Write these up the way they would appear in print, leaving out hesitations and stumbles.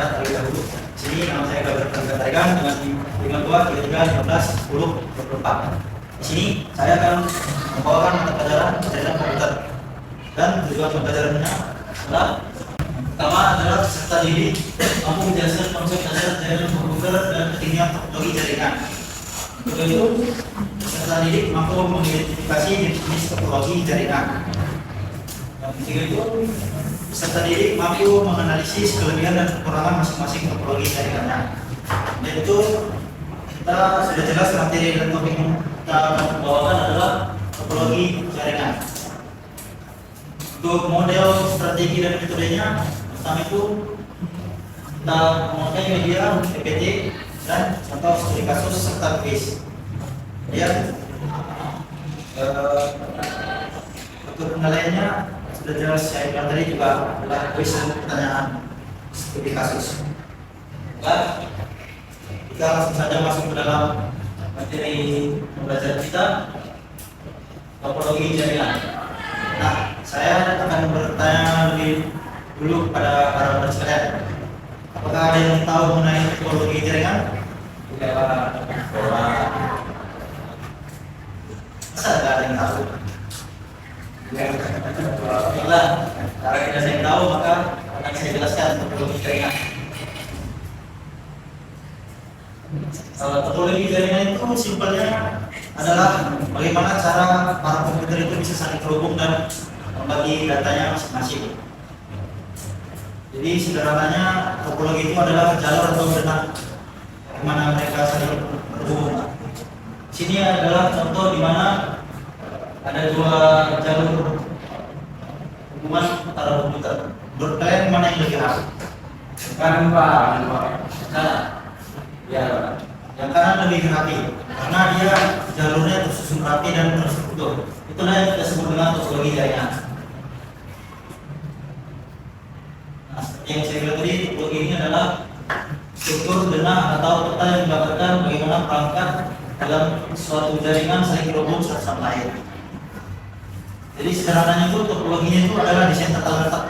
saya terlebih dahulu. Di sini nama saya Gabriel Tarigan dengan 2, 33, 15, 10, 24. Di sini saya akan membawakan mata pelajaran jaringan komputer. Dan tujuan pembelajarannya adalah pertama adalah peserta didik mampu menjelaskan konsep dasar jaringan komputer dan ketinggian topologi jaringan. Kedua itu peserta didik mampu mengidentifikasi jenis topologi jaringan. Yang ketiga itu peserta didik mampu menganalisis kelebihan dan kekurangan masing-masing topologi jaringannya. Dan itu kita sudah jelas materi dan topik yang kita bawakan adalah topologi jaringan. Untuk model strategi dan metodenya, pertama itu kita memakai media PPT dan contoh studi kasus serta kuis. Kemudian untuk penilaiannya sudah jelas saya bilang tadi juga adalah kuis dan pertanyaan studi kasus. Nah, kita langsung saja masuk ke dalam materi pembelajaran kita, topologi jaringan. Nah, saya akan bertanya lebih dulu kepada para penonton sekalian. Apakah ada yang tahu mengenai topologi jaringan? Masa tidak ada yang tahu? Baiklah, karena kita saya tahu maka akan saya jelaskan topologi jaringan. Topologi jaringan itu simpelnya adalah bagaimana cara para komputer itu bisa saling terhubung dan membagi datanya masing-masing. Jadi sederhananya topologi itu adalah jalur atau benang bagaimana mereka saling terhubung. Sini adalah contoh di mana ada dua jalur hubungan antara komputer. Menurut kalian mana yang lebih rapi? Kanan Pak. Kanan. Ya, yang kanan lebih rapi karena dia jalurnya tersusun rapi dan terstruktur. Itulah yang kita sebut dengan topologi jaringan. Nah, seperti yang saya bilang tadi, topologi ini adalah struktur benang atau peta yang menggambarkan bagaimana perangkat dalam suatu jaringan saling terhubung satu sama lain. Jadi sederhananya itu topologinya itu adalah desain tata letak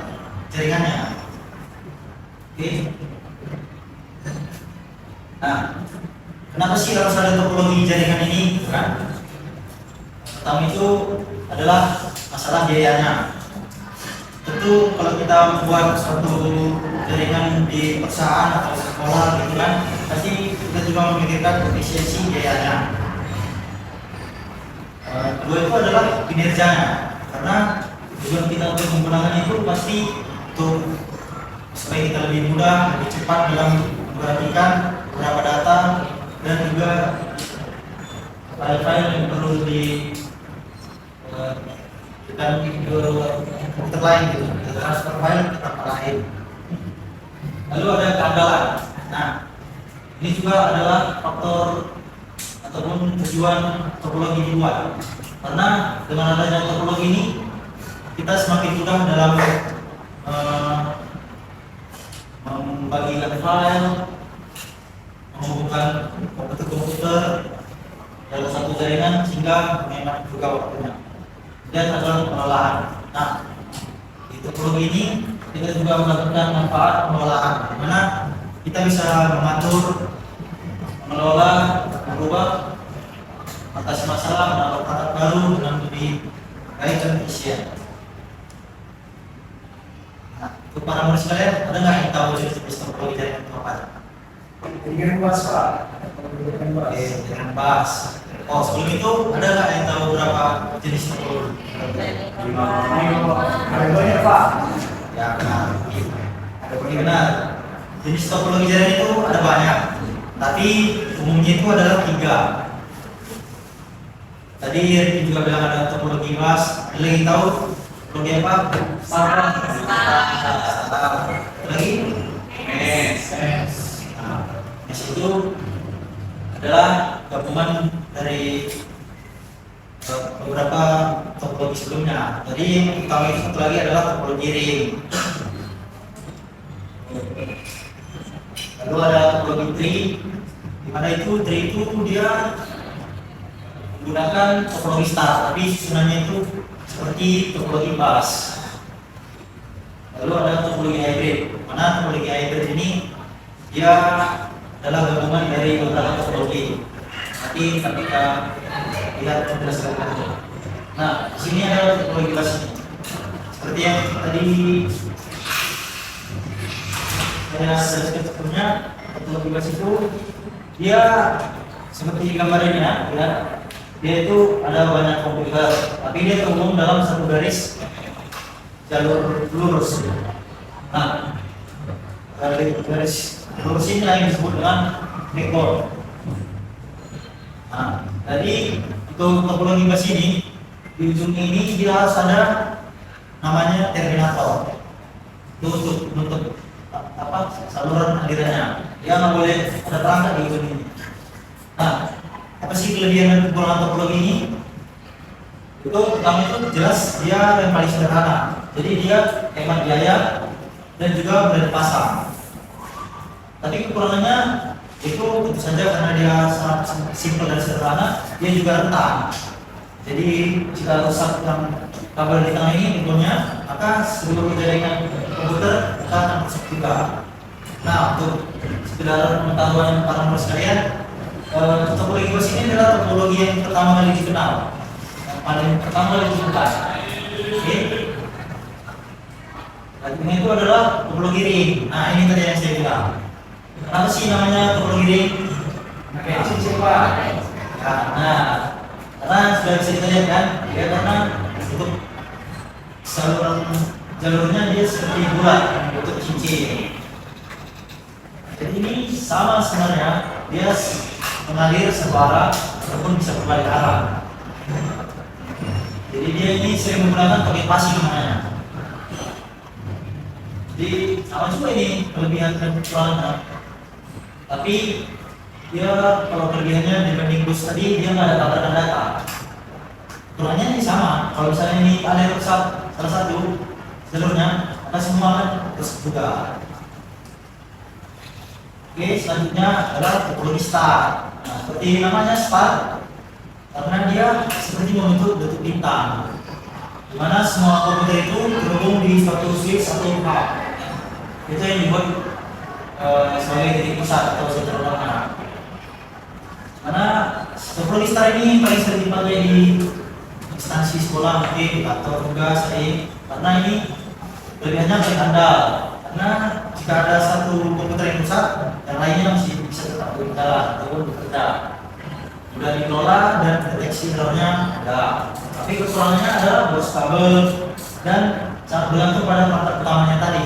jaringannya. Oke. Nah, kenapa sih harus ada topologi jaringan ini? Kan? Pertama itu adalah masalah biayanya. Tentu kalau kita membuat suatu jaringan di perusahaan atau sekolah gitu kan, pasti kita juga memikirkan efisiensi biayanya. Kedua itu adalah kinerjanya, karena tujuan kita untuk menggunakan itu pasti untuk supaya kita lebih mudah, lebih cepat dalam memperhatikan beberapa data dan juga file-file yang perlu kita ke komputer lain gitu, kita transfer file ke tempat lain. Lalu ada keandalan. Nah, ini juga adalah faktor ataupun tujuan topologi dibuat. Karena dengan adanya topologi ini kita semakin mudah dalam membagikan file, menghubungkan komputer-komputer dalam satu jaringan sehingga menghemat juga waktunya. Dan adalah pengelolaan. Nah, di topologi ini kita juga mendapatkan manfaat pengelolaan, di mana kita bisa mengatur, mengelola, merubah, mengatasi masalah, menambah perangkat baru dengan lebih baik dan efisien. Nah, untuk para murid sekalian, ada nggak yang tahu jenis topologi jaringan itu apa? Jaringan bus Pak. Jaringan bus. Oh, sebelum itu ada nggak yang tahu berapa jenis topologi? Ada banyak Pak. Ya benar. Ada benar. Jenis topologi jaringan itu ada banyak, tapi umumnya itu adalah 3. Tadi Riki juga bilang ada topologi bus. Ada lagi tahu topologi apa? Standar. Lagi? MES. Nah, MES itu adalah gabungan dari beberapa topologi sebelumnya. Jadi yang utama itu satu lagi adalah topologi ring. Lalu ada topologi tree, di mana itu tree itu dia menggunakan topologi star, tapi susunannya itu seperti topologi bus. Lalu ada topologi hybrid, mana topologi hybrid ini dia adalah gabungan dari beberapa topologi. Nanti ketika lihat penjelasan itu. Nah, di sini ada topologi basisnya. Seperti yang tadi saya jelaskan sebelumnya, topologi basis itu dia seperti gambar ini ya, dia itu ada banyak komputer, tapi dia terhubung dalam satu garis jalur lurus. Nah, garis lurus ini yang disebut dengan backbone. Nah, jadi untuk topologi basis ini di ujung ini dia harus ada namanya terminator. Itu untuk menutup saluran alirannya. Dia nggak boleh ada perangkat di ujung ini. Nah, apa sih kelebihan dan kekurangan topologi ini? Itu pertama itu jelas dia yang paling sederhana. Jadi dia hemat biaya dan juga mudah dipasang. Tapi kekurangannya itu tentu saja karena dia sangat simpel dan sederhana, dia juga rentan. Jadi jika rusak yang kabel di tengah ini pintunya, maka seluruh jaringan komputer akan rusak juga. Nah, untuk sekedar pengetahuan para murid sekalian, topologi basis ini adalah topologi yang pertama kali dikenal, yang paling pertama kali ditemukan. Oke. Selanjutnya itu adalah topologi ring. Nah, ini tadi yang saya bilang. Kenapa sih namanya topologi ring? Pakai coba. Nah, karena sudah bisa kita lihat kan, ya karena untuk jalurnya dia seperti bulat bentuk cincin. Jadi ini sama sebenarnya, dia mengalir searah ataupun bisa berbalik arah. Jadi dia ini sering menggunakan pakai passing namanya. Jadi sama juga ini kelebihan dan kekurangannya. Tapi dia kalau kelebihannya dibanding bus tadi dia nggak ada tabrakan data. Kekurangannya ini sama. Kalau misalnya ini ada rusak salah satu jalurnya, maka semua kan rusak juga. Oke, selanjutnya adalah topologi star. Nah, seperti namanya star, karena dia seperti membentuk bintang, di mana semua komputer itu terhubung di suatu switch atau hub. Itu yang dibuat sebagai titik pusat atau sentral utama. Karena topologi star ini paling sering dipakai di instansi sekolah, mungkin atau tugas, karena ini kelebihannya paling andal. Karena jika ada satu komputer yang rusak, yang lainnya masih bisa tetap berjalan ataupun bekerja. Mudah dikelola dan deteksi errornya ada. Tapi kekurangannya adalah boros kabel dan sangat bergantung pada perangkat utamanya tadi,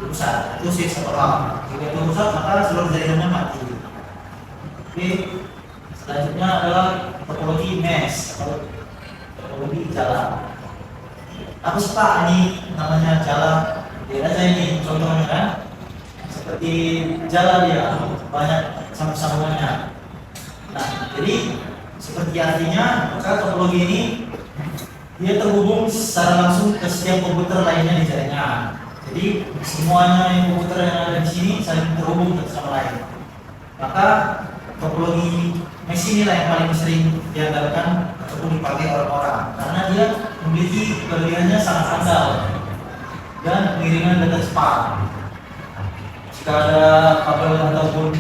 rusak. Itu switch atau hub. Jika itu rusak, maka seluruh jaringannya mati. Oke, selanjutnya adalah topologi mesh atau topologi jalan. Apa sih Pak ini namanya jalan? Lihat aja ini contohnya kan, seperti jalan dia banyak sambung-sambungannya. Nah, jadi seperti artinya maka topologi ini dia terhubung secara langsung ke setiap komputer lainnya di jaringan. Jadi semuanya yang komputer yang ada di sini saling terhubung satu sama lain. Maka topologi mesh inilah yang paling sering diandalkan ataupun dipakai orang-orang karena dia memiliki kelebihannya sangat andal dan pengiriman data cepat. Jika ada kabel ataupun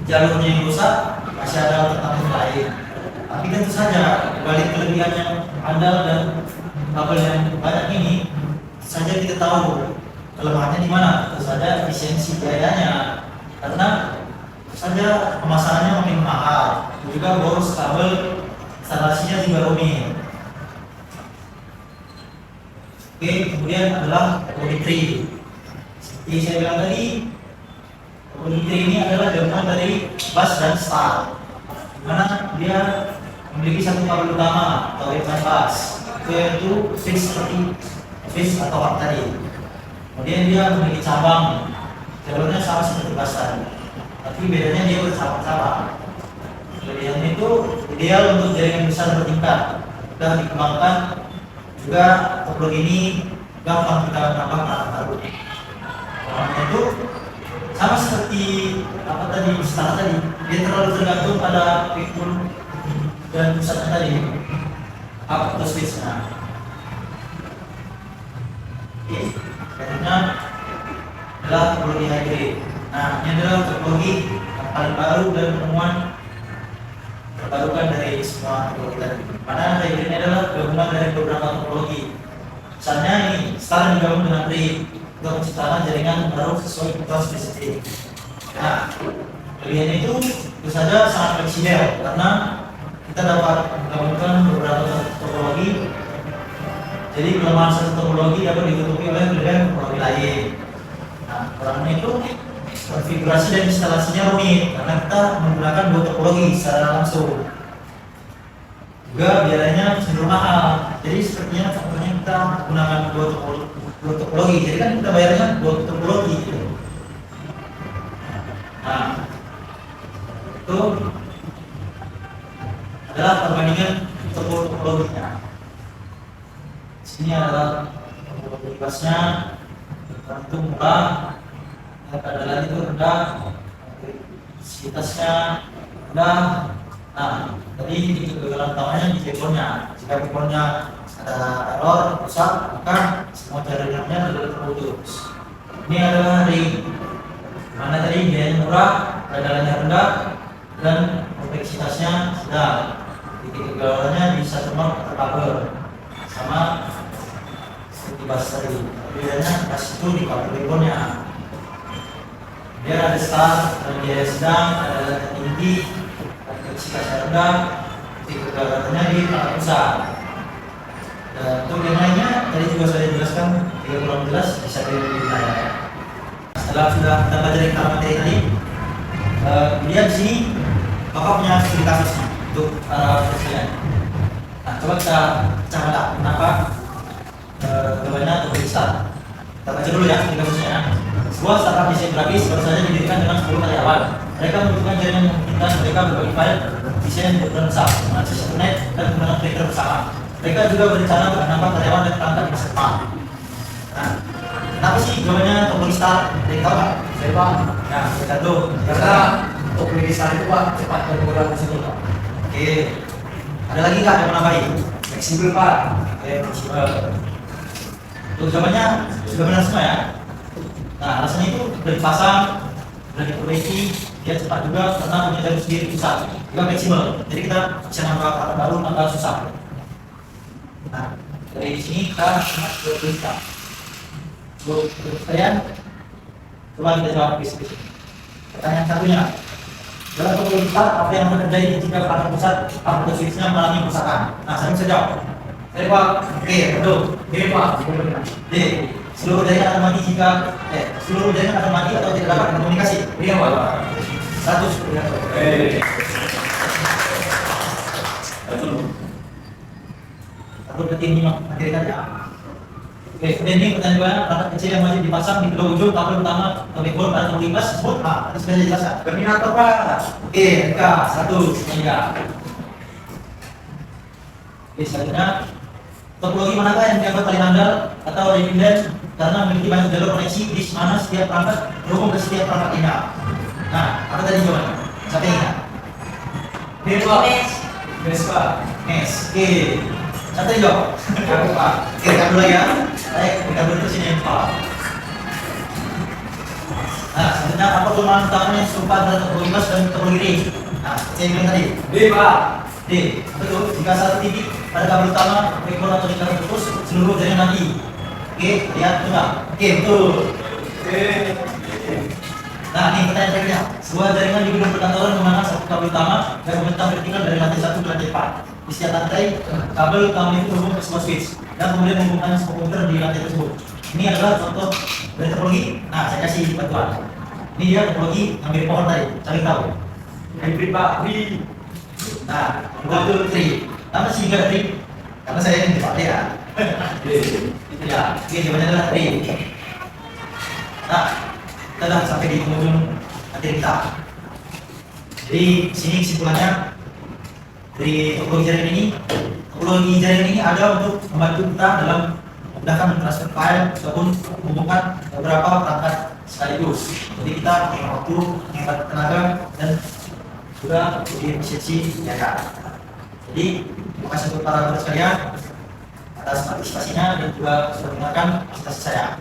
jalurnya yang rusak, masih ada alternatif lain. Tapi tentu saja balik kelebihan yang andal dan kabel yang banyak ini, saja kita tahu kelemahannya di mana. Tentu saja efisiensi biayanya, karena saja pemasangannya makin mahal, juga boros kabel, instalasinya juga rumit. Oke, kemudian adalah topologi tree. Seperti saya bilang tadi, topologi tree ini adalah gabungan dari bus dan star, di mana dia memiliki satu kabel utama atau headline bus, yaitu switch seperti switch atau hub tadi. Kemudian dia memiliki cabang, jalurnya sama seperti bus tadi, tapi bedanya dia bercabang-cabang. Kelebihannya itu ideal untuk jaringan besar bertingkat, sudah dikembangkan. Juga topologi ini gampang kita tambah baru. Orangnya itu sama seperti apa tadi, start tadi, dia terlalu tergantung pada pikul dan pusatnya tadi, up atau switch-nya. Oke, selanjutnya adalah topologi hybrid. Nah, ini adalah topologi yang paling baru dan penemuan terbarukan dari semua topologi tadi. Mana hybrid ini adalah gabungan dari beberapa topologi. Misalnya ini star digabung dengan RIP untuk menciptakan jaringan baru sesuai kebutuhan spesifik. Nah, kelebihan itu tentu saja sangat fleksibel karena kita dapat menggabungkan beberapa topologi. Jadi kelemahan satu topologi dapat ditutupi oleh kelebihan topologi lain. Nah, kurangnya itu konfigurasi dan instalasinya rumit karena kita menggunakan dua topologi secara langsung. Juga biayanya cenderung mahal. Jadi sepertinya contohnya kita menggunakan dua topologi. Jadi kan kita bayarnya dua topologi. Gitu. Nah, itu adalah perbandingan topologinya. Sini adalah topologi basnya, itu murah, keadalan itu rendah, kapasitasnya rendah. Nah, tadi kegagalan utamanya di backbone-nya. Jika backbone-nya ada error, rusak, maka semua jaringannya adalah terputus. Ini adalah ring, mana tadi biayanya murah, keadalannya rendah, dan kompleksitasnya sedang. Titik kegagalannya di satu node terkabel, sama seperti bas tadi. Bedanya bas itu di kabel backbone-nya. Dia ada star, dan biaya sedang, ada tinggi, kompleksitasnya rendah, titik kegagalannya di perangkat besar. Dan untuk yang lainnya tadi juga saya jelaskan, jika kurang jelas bisa dilihat ya. Setelah sudah kita pelajari materi tadi, kemudian di sini Bapak punya studi kasusnya untuk sekalian. Nah, coba kita baca kenapa jawabannya untuk besar. Kita baca dulu ya studi kasusnya. Sebuah startup desain grafis baru saja didirikan dengan 10 karyawan. Mereka membutuhkan jaringan yang memungkinkan mereka berbagi file desain berukuran besar, mengakses internet dan menggunakan printer bersama. Mereka juga berencana untuk menambah karyawan dan perangkat di masa depan. Nah, kenapa sih jawabannya topologi star? Ada yang tahu nggak? Saya Pak, Nah, kita tahu. karena topologi star itu Pak cepat dan murah tersebut Pak. Oke. Ada lagi nggak yang mau nambahin? Fleksibel Pak. Oke, fleksibel. Untuk jawabannya sudah benar semua ya. Nah, alasannya itu sudah dipasang, sudah diperbaiki, dia cepat juga karena punya jalur sendiri pusat, juga fleksibel. Jadi kita bisa nambah kata baru, nambah susah. Nah, dari sini kita bercerita. Untuk kalian, coba kita jawab bis-bis. Pertanyaan satunya, dalam topologi besar, apa yang terjadi jika perangkat pusat atau switchnya mengalami kerusakan? Nah, saya bisa jawab. Saya Pak, Oke, betul. B Pak. D. Seluruh jaringan akan mati jika seluruh jaringan akan mati atau tidak dapat berkomunikasi. Iya Pak. 100. Satu berarti ini materi tadi ya. Oke, kemudian ini pertanyaan perangkat kecil yang wajib dipasang di kedua ujung kabel utama atau backbone pada topologi bus sebut. Tadi sudah dijelaskan. Terminator Pak. Oke, MK 1 semuanya. Oke, selanjutnya topologi manakah yang dianggap paling andal atau redundant karena memiliki banyak jalur koneksi di mana setiap perangkat terhubung ke setiap perangkat lainnya. Nah, apa tadi jawabannya? Siapa yang ingat? B Pak. Bes Pak. Nes. Oke. Siapa yang jawab? Aku Pak. Oke, rekam dulu ya. Baik, rekam dulu sini yang Pak. Nah, selanjutnya apa kelemahan utama yang serupa antara topologi bus dan topologi ring? Nah, saya bilang tadi. D Pak. D. Betul. Jika satu titik pada kabel utama, backbone atau lingkaran putus, seluruh jaringan mati. Oke, lihat coba. Oke, betul. Nah, ini pertanyaan berikutnya. Sebuah jaringan di gedung perkantoran memandang satu kabel utama dan membentang vertikal dari lantai 1 ke lantai 4. Di setiap lantai, kabel utama itu terhubung ke sebuah switch dan kemudian menghubungkan sebuah komputer di lantai tersebut. Ini adalah contoh dari topologi. Nah, saya kasih bantuan. Ini dia topologi yang mirip pohon tadi. Cari tahu. Hybrid Pak. B. Nah, betul tri. Kenapa sih juga tri? Karena saya yang dipakai ya. Ya, oke, jawabannya adalah tri. Nah, kita sudah sampai di penghujung materi kita. Jadi sini kesimpulannya dari topologi jaringan ini ada untuk membantu kita dalam memudahkan mentransfer file ataupun menghubungkan beberapa perangkat sekaligus. Jadi kita menghemat waktu, menghemat tenaga, dan juga lebih efisiensi biaya. Jadi terima kasih untuk para guru sekalian atas partisipasinya dan juga sudah mendengarkan presentasi saya.